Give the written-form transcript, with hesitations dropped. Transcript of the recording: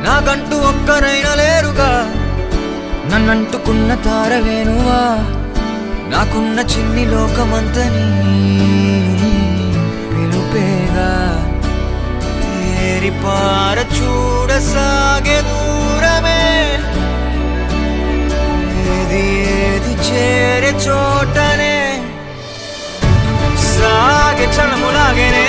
నాకంటూ ఒక్కరైనా లేరుగా నన్నంటుకున్న తారవేనువా నాకున్న చిన్ని లోకమంతని పిలుపేగా తేరిపార చూడసాగే దూరమే ఏది ఏది చేరే చోటనే సాగే చలములాగేనే